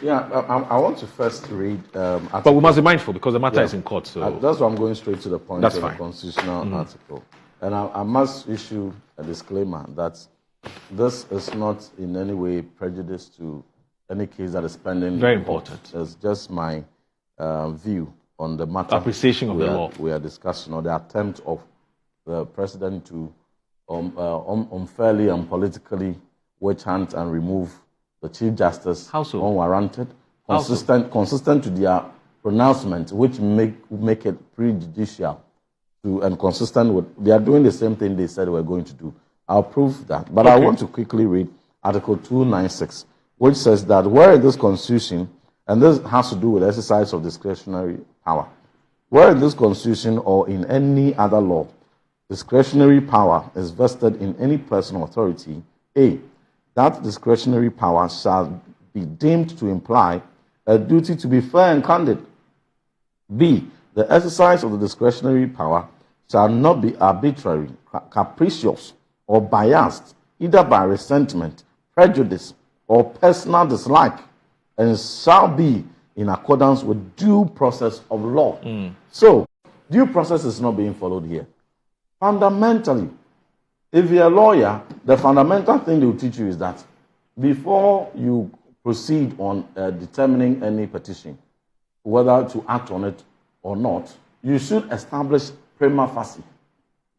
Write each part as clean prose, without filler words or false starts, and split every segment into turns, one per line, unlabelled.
Yeah, I want to first read.
But we must be mindful because the matter is in court. So
that's why I'm going straight to the point
that's
of the
fine.
constitutional article. And I must issue a disclaimer that this is not in any way prejudice to any case that is pending.
Very important.
It's just my view on the matter.
Appreciation of the law.
We are discussing, or the attempt of the president to unfairly and politically witch hunt and remove the Chief Justice unwarranted, consistent to their pronouncement, which make it prejudicial and consistent with, they are doing the same thing they said they were going to do. I'll prove that. But I want to quickly read Article 296, which says that where in this Constitution, and this has to do with exercise of discretionary power, where in this Constitution or in any other law, discretionary power is vested in any person or authority, A, that discretionary power shall be deemed to imply a duty to be fair and candid. B, the exercise of the discretionary power shall not be arbitrary, capricious, or biased, either by resentment, prejudice, or personal dislike, and shall be in accordance with due process of law. So, due process is not being followed here. Fundamentally, if you're a lawyer, the fundamental thing they will teach you is that before you proceed on determining any petition, whether to act on it or not, you should establish prima facie.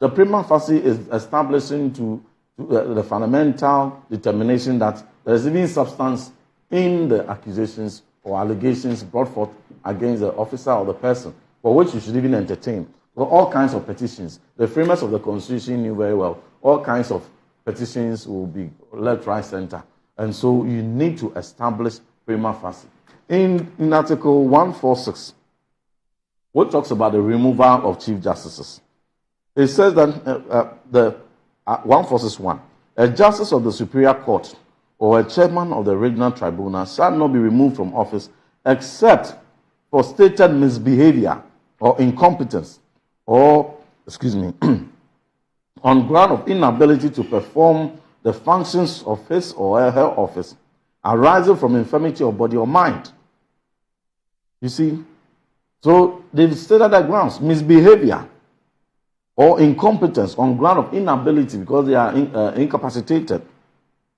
The prima facie is establishing to the fundamental determination that there is even substance in the accusations or allegations brought forth against the officer or the person, for which you should even entertain. Well, all kinds of petitions. The framers of the Constitution knew very well all kinds of petitions will be left, right, center. And so you need to establish prima facie. In Article 146, which talks about the removal of Chief Justices, it says that 146.1, a Justice of the Superior Court or a Chairman of the Regional Tribunal shall not be removed from office except for stated misbehavior or incompetence or, on ground of inability to perform the functions of his or her office arising from infirmity of body or mind. You see? So they've stated that grounds, misbehavior or incompetence on ground of inability because they are incapacitated.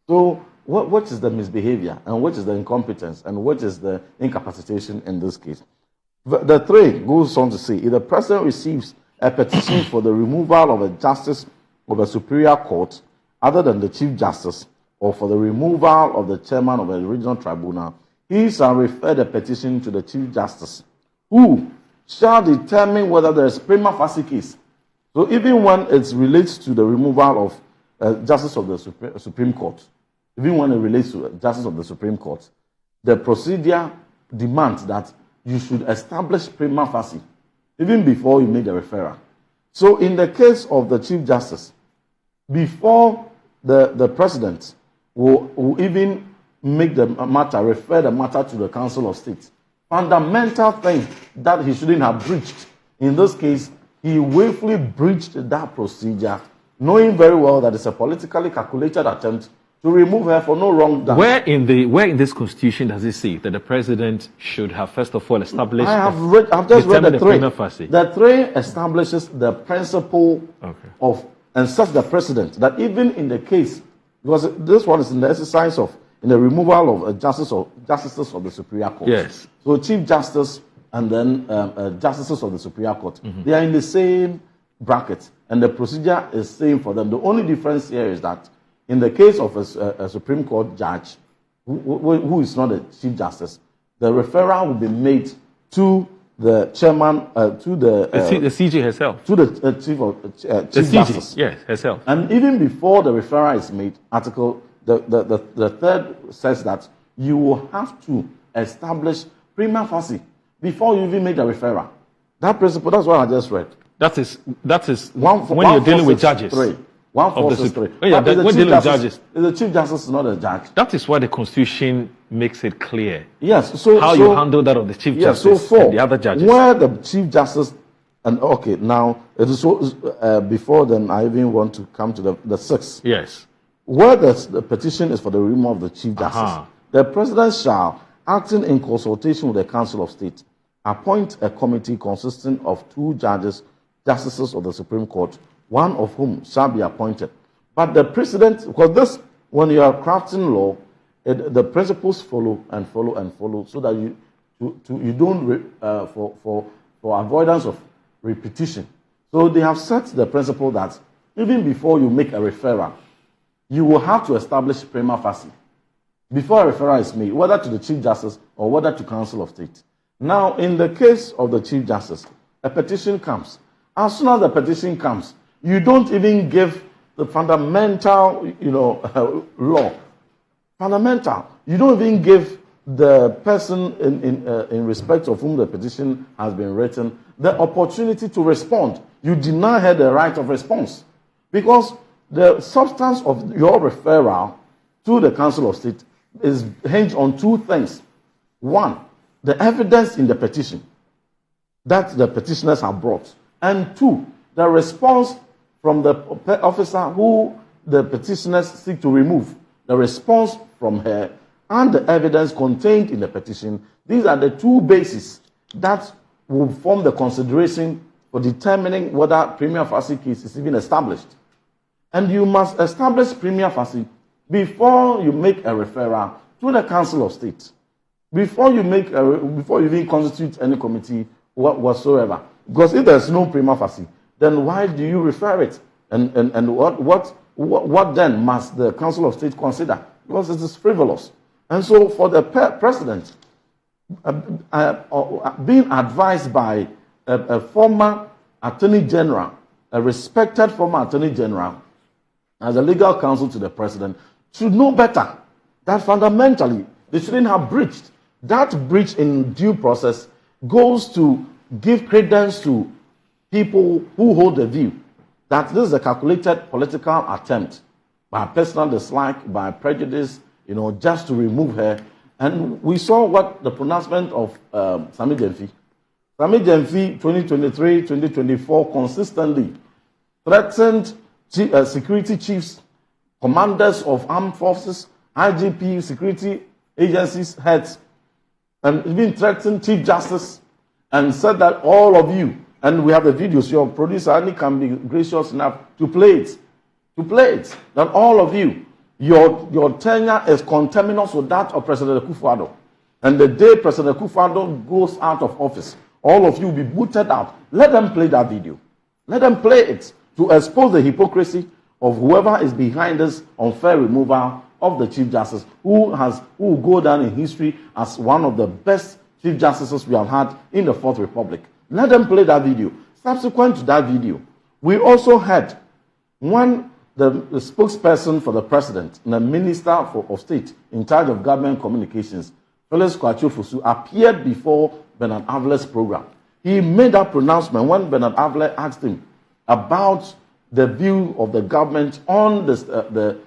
So what is the misbehavior and what is the incompetence and what is the incapacitation in this case? The 3 goes on to say, if the President receives a petition for the removal of a Justice of a Superior Court other than the Chief Justice or for the removal of the Chairman of a Regional Tribunal, he shall refer the petition to the Chief Justice, who shall determine whether there is prima facie case. So even when it relates to the removal of Justice of the Supreme Court, even when it relates to Justice of the Supreme Court, the procedure demands that you should establish prima facie even before you make the referral. So in the case of the Chief Justice, before the President will even make the matter, refer the matter to the Council of State, fundamental thing that he shouldn't have breached. In this case, he willfully breached that procedure, knowing very well that it's a politically calculated attempt to remove her for no wrong done.
Where in this Constitution does it say that the President should have first of all established?
I've just read the 3.
Prima facie.
The 3 establishes the principle of and sets the precedent that even in the case, because this one is in the exercise of in the removal of justices of the Superior Court.
Yes.
So Chief Justice and then justices of the Superior Court, they are in the same bracket, and the procedure is same for them. The only difference here is that in the case of a Supreme Court judge who is not a Chief Justice, the referral will be made to the chairman, to the
CJ herself,
to the Chief Justice.
Yes, herself.
And even before the referral is made, the 3rd says that you will have to establish prima facie before you even make the referral. That principle, that's what I just read.
That is when you're dealing with judges.
146.3.
When dealing with judges,
the Chief Justice is not a judge.
That is why the Constitution makes it clear.
Yes.
So you handle that of the Chief Justice and the other judges.
Where the Chief Justice and now it is before then I even want to come to the 6th.
Yes.
Where the petition is for the removal of the Chief Justice, the President shall acting in consultation with the Council of State, appoint a committee consisting of 2 justices of the Supreme Court, one of whom shall be appointed. But the precedent, because this, when you are crafting law, the principles follow and follow and follow, so that you don't for avoidance of repetition. So they have set the principle that even before you make a referral, you will have to establish prima facie before a referral is made, whether to the Chief Justice or whether to Council of State. Now, in the case of the Chief Justice, a petition comes. As soon as the petition comes, you don't even give the fundamental, law. Fundamental. You don't even give the person in respect of whom the petition has been written the opportunity to respond. You deny her the right of response, because the substance of your referral to the Council of State is hinged on 2 things. 1, the evidence in the petition that the petitioners have brought, and 2, the response from the officer who the petitioners seek to remove, the response from her, and the evidence contained in the petition. These are the 2 bases that will form the consideration for determining whether prima facie case is even established. And you must establish prima facie before you make a referral to the Council of State, before you even constitute any committee whatsoever. Because if there's no prima facie, then why do you refer it? And what then must the Council of State consider? Because it is frivolous. And so for the President, being advised by a former Attorney General, a respected former Attorney General, as a legal counsel to the President, should know better that fundamentally they shouldn't have breached. That breach in due process goes to give credence to people who hold the view that this is a calculated political attempt by personal dislike, by prejudice, just to remove her. And we saw what the pronouncement of Sami Gyamfi. Sami Gyamfi, 2023, 2024, consistently threatened security chiefs, commanders of armed forces, IGP, security agencies heads, and even threatened Chief Justice, and said that all of you, and we have the videos, your producer Annie can be gracious enough to play it, that all of you, your tenure is conterminous with that of President Akufo-Addo. And the day President Akufo-Addo goes out of office, all of you will be booted out. Let them play that video. Let them play it to expose the hypocrisy of whoever is behind this unfair removal of the Chief Justice, who will go down in history as one of the best Chief Justices we have had in the Fourth Republic. Let them play that video. Subsequent to that video, we also had when the spokesperson for the President and the Minister of State in charge of government communications, Felix Kwachio-Fosu, appeared before Bernard Avle's program. He made that pronouncement when Bernard Avle asked him about the view of the government on the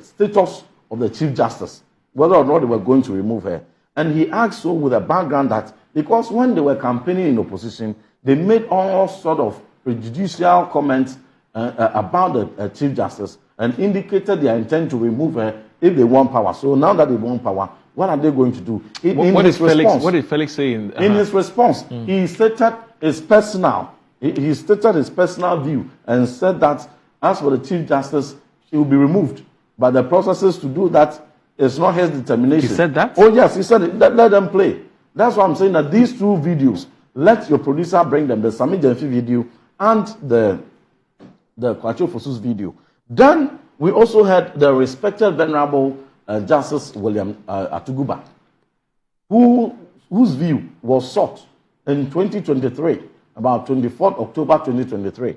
status of the Chief Justice, whether or not they were going to remove her. And he asked so with a background that because when they were campaigning in opposition, they made all sort of prejudicial comments about the Chief Justice and indicated their intent to remove her if they want power. So now that they want power, what are they going to do?
What did Felix say? In
his response, he stated his personal view and said that as for the Chief Justice, he will be removed. But the processes to do that is not his determination.
He said that?
Oh, yes, he said it. Let them play. That's why I'm saying that these 2 videos, let your producer bring them, the Sami Gyamfi video and the Kwachio-Fosu's video. Then we also had the respected Venerable Justice William Atuguba, whose view was sought in 2023, about 24th October 2023,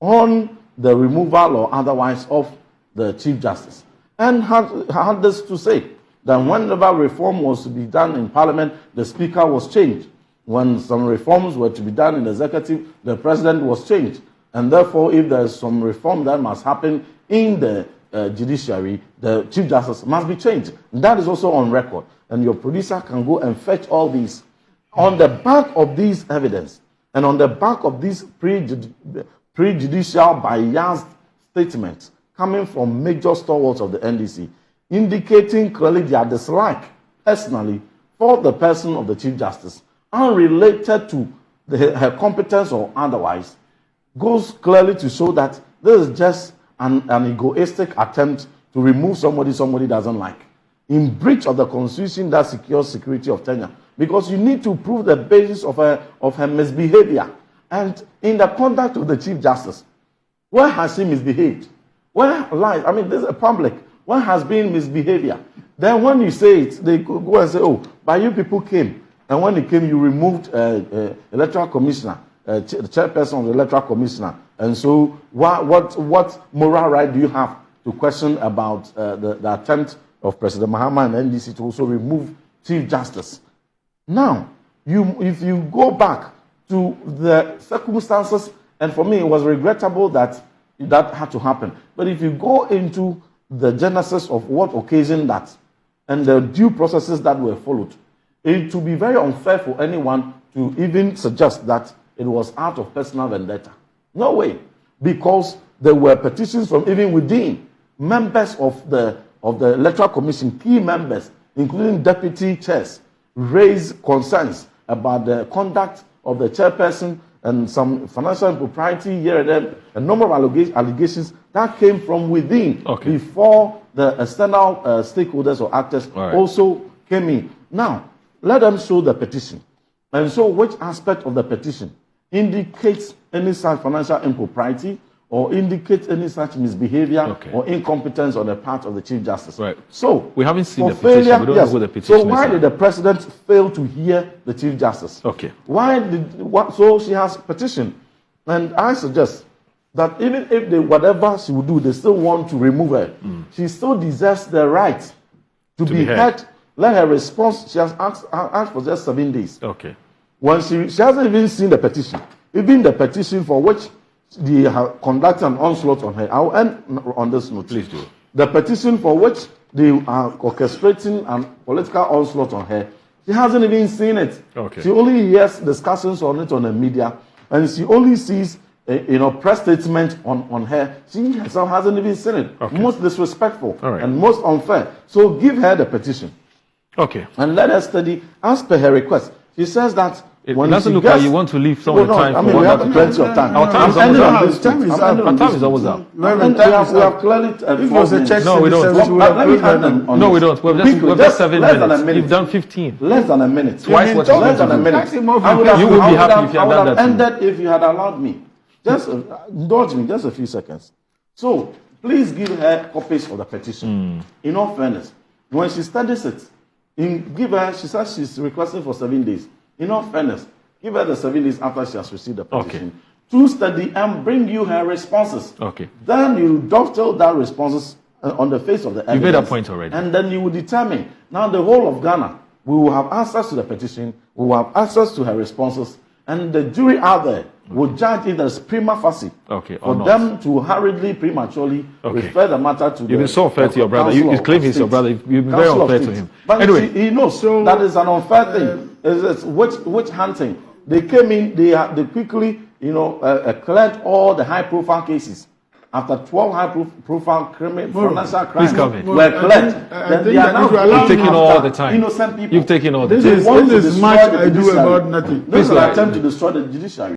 on the removal or otherwise of the Chief Justice. And had this to say, that whenever reform was to be done in Parliament, the Speaker was changed. When some reforms were to be done in the Executive, the President was changed. And therefore, if there's some reform that must happen in the judiciary, the Chief Justice must be changed. And that is also on record. And your producer can go and fetch all these. On the back of these evidence, and on the back of these prejudicial biased statements coming from major stalwarts of the NDC, indicating clearly their dislike, personally, for the person of the Chief Justice, unrelated to her competence or otherwise, goes clearly to show that this is just an egoistic attempt to remove somebody doesn't like, in breach of the Constitution that secures security of tenure. Because you need to prove the basis of her misbehavior. And in the conduct of the Chief Justice, where has he misbehaved? Where lies? I mean, this is a public. Where has been misbehavior? Then when you say it, they go and say, oh, but you people came. And when they came, you removed electoral commissioner, the chairperson of the electoral commissioner. And so what moral right do you have to question about the attempt of President Mahama and NDC to also remove Chief Justice? Now, if you go back to the circumstances, and for me it was regrettable that had to happen. But if you go into the genesis of what occasioned that and the due processes that were followed, it would be very unfair for anyone to even suggest that it was out of personal vendetta. No way. Because there were petitions from even within members of the Electoral Commission, key members, including deputy chairs, raised concerns about the conduct of the chairperson and some financial impropriety here and there, a number of allegations that came from within before the external stakeholders or actors also came in. Now, let them show the petition. And so which aspect of the petition indicates any such financial impropriety or indicates any such misbehavior or incompetence on the part of the Chief Justice.
Right.
So
we haven't seen the petition. We don't know what the petition
so why did the President fail to hear the Chief Justice?
Okay.
So she has petitioned, and I suggest that even if whatever she would do, they still want to remove her. She still deserves the right to be heard. Let her response. She has asked for just 7 days.
Okay.
When she hasn't even seen the petition, even the petition for which they have conducted an onslaught on her. I'll end on this note.
Please do.
The petition for which they are orchestrating a political onslaught on her, she hasn't even seen it.
Okay.
She only hears discussions on it on the media, and she only sees press statement on her. She herself hasn't even seen it.
Okay.
Most disrespectful and most unfair. So give her the petition.
Okay.
And let her study as per her request. She says that
it doesn't look like you want to leave some of the time.
I mean, we have plenty of time.
Our time is almost up. Our time is almost up.
We have clearly.
If it was a check, no, we don't. No, we don't. We've just 7 minutes. You've done 15.
Less than a minute.
Twice what
less than a minute.
You would be happy if you had done that.
Ended if you had allowed me. Just indulge me, just a few seconds. So please give her copies of the petition. In all fairness, when she studies it, give her. She says she's requesting for 7 days. In all fairness, give her the 7 days after she has received the petition to study and bring you her responses.
Okay.
Then you dovetail that responses on the face of the evidence.
You made that point already.
And then you will determine. Now the whole of Ghana, we will have access to the petition, we will have access to her responses, and the jury out there will judge it as prima facie for them to hurriedly, prematurely refer the matter to
You've been so unfair to your brother. You claim he's your brother. You've been very unfair to him.
But anyway, he knows that is an unfair thing. It's witch hunting. They came in, they quickly, cleared all the high-profile cases. After 12 high-profile financial crimes were cleared, then they are now
you've taken all the time.
Innocent people.
You've taken all the time.
This is much ado about nothing.
This is an attempt to destroy the judiciary.